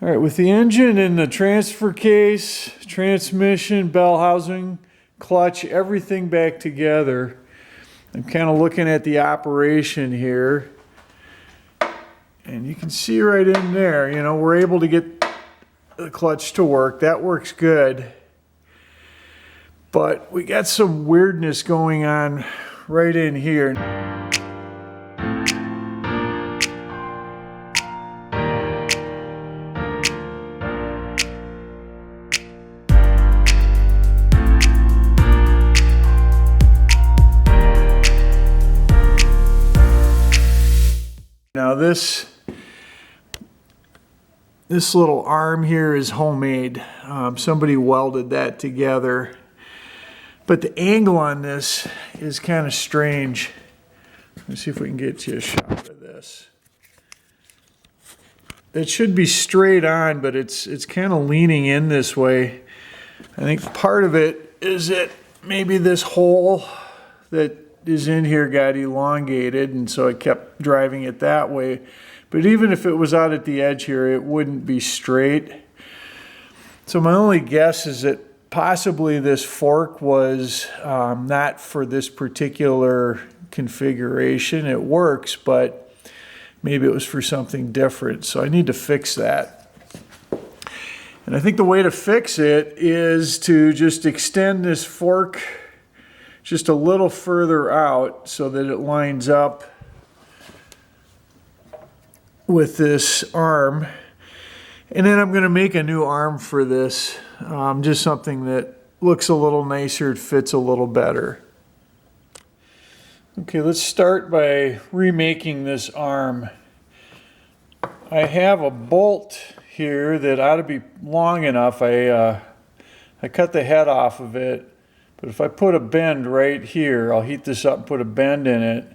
All right, with the engine and the transfer case, transmission, bell housing, clutch, everything back together, I'm kind of looking at the operation here. And you can see right in there, you know, we're able to get the clutch to work. That works good. But we got some weirdness going on right in here. Now this little arm here is homemade. Somebody welded that together. But the angle on this is kind of strange. Let's see if we can get you a shot of this. It should be straight on, but it's kind of leaning in this way. I think part of it is that maybe this hole that is in here got elongated, and so I kept driving it that way. But even if it was out at the edge here, it wouldn't be straight. So my only guess is that possibly this fork was not for this particular configuration. It works, but maybe it was for something different. So I need to fix that. And I think the way to fix it is to just extend this fork just a little further out so that it lines up with this arm. And then I'm going to make a new arm for this, just something that looks a little nicer, fits a little better. Okay, let's start by remaking this arm. I have a bolt here that ought to be long enough. I cut the head off of it. But if I put a bend right here, I'll heat this up and put a bend in it,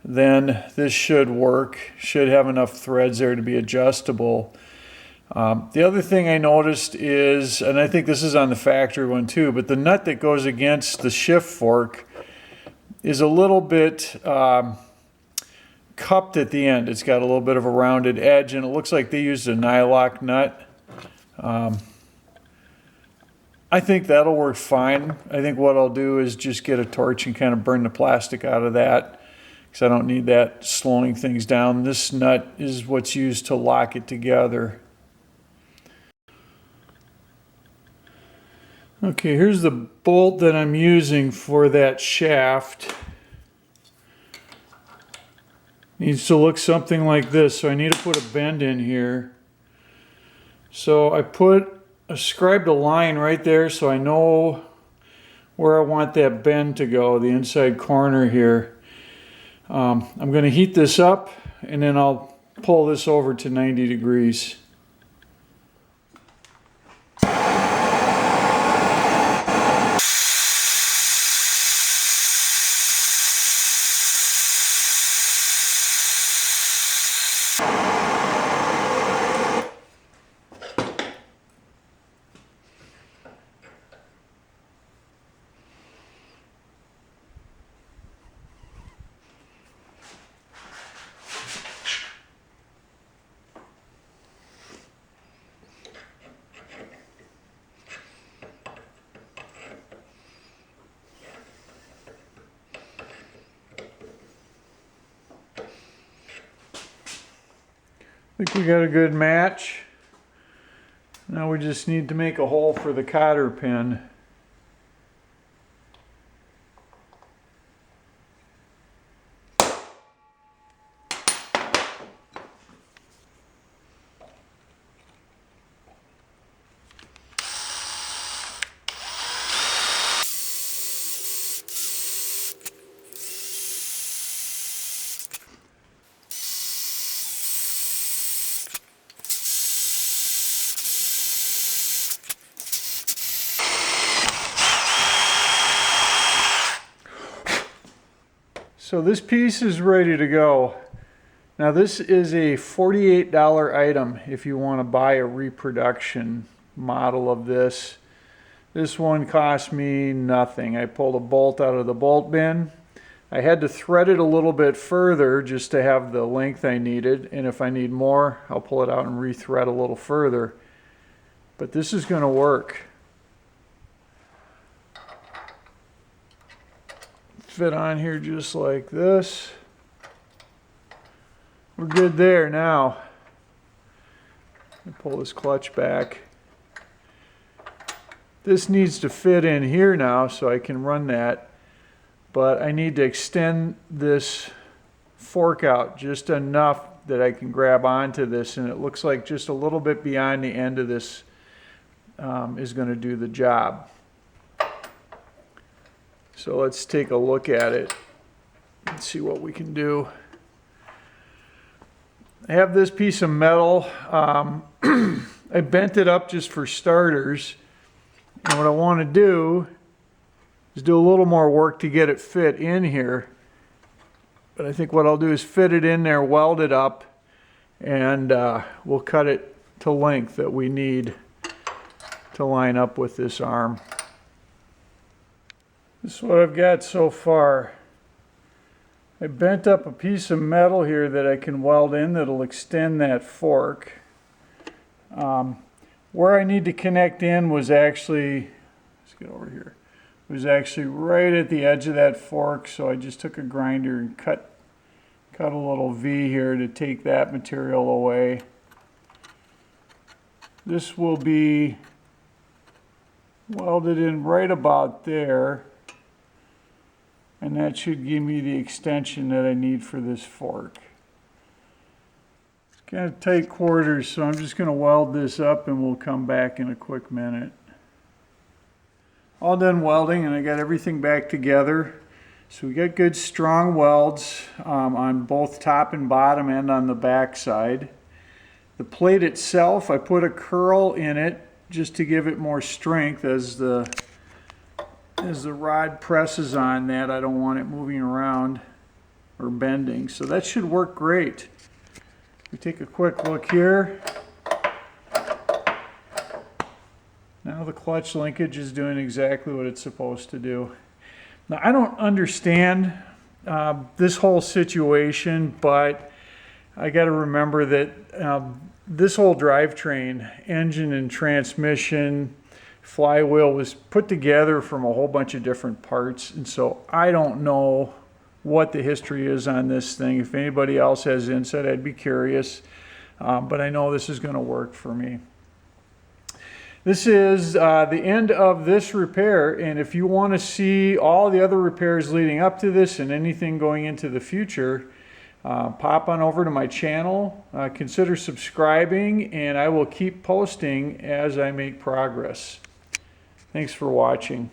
then this should work, should have enough threads there to be adjustable. The other thing I noticed is, and I think this is on the factory one too, but the nut that goes against the shift fork is a little bit cupped at the end. It's got a little bit of a rounded edge, and it looks like they used a nylock nut. I think that'll work fine. I think what I'll do is just get a torch and kind of burn the plastic out of that, because I don't need that slowing things down. This nut is what's used to lock it together. Okay, here's the bolt that I'm using for that shaft. Needs to look something like this, so I need to put a bend in here. So I scribed a line right there so I know where I want that bend to go, the inside corner here. I'm going to heat this up and then I'll pull this over to 90 degrees. I think we got a good match. Now we just need to make a hole for the cotter pin. So this piece is ready to go. Now this is a $48 item if you want to buy a reproduction model of this. This one cost me nothing. I pulled a bolt out of the bolt bin, I had to thread it a little bit further just to have the length I needed, and if I need more, I'll pull it out and rethread a little further. But this is going to work. Fit on here just like this. We're good there now. Pull this clutch back. This needs to fit in here now so I can run that, but I need to extend this fork out just enough that I can grab onto this, and it looks like just a little bit beyond the end of this is going to do the job. So let's take a look at it and see what we can do. I have this piece of metal. I bent it up just for starters. And what I want to do is do a little more work to get it fit in here. But I think what I'll do is fit it in there, weld it up, and we'll cut it to length that we need to line up with this arm. This is what I've got so far. I bent up a piece of metal here that I can weld in that'll extend that fork. Where I need to connect in was actually, let's get over here, was actually right at the edge of that fork, so I just took a grinder and cut a little V here to take that material away. This will be welded in right about there, and that should give me the extension that I need for this fork. It's kind of tight quarters, so I'm just going to weld this up and we'll come back in a quick minute. All done welding, and I got everything back together. So we got good strong welds on both top and bottom and on the back side. The plate itself, I put a curl in it just to give it more strength as the rod presses on that. I don't want it moving around or bending, so that should work great. We take a quick look here. Now the clutch linkage is doing exactly what it's supposed to do. Now I don't understand this whole situation, but I got to remember that this whole drivetrain, engine and transmission, flywheel was put together from a whole bunch of different parts, and so I don't know what the history is on this thing. If anybody else has insight, I'd be curious, but I know this is going to work for me. This is the end of this repair, and if you want to see all the other repairs leading up to this and anything going into the future, pop on over to my channel, consider subscribing, and I will keep posting as I make progress. Thanks for watching.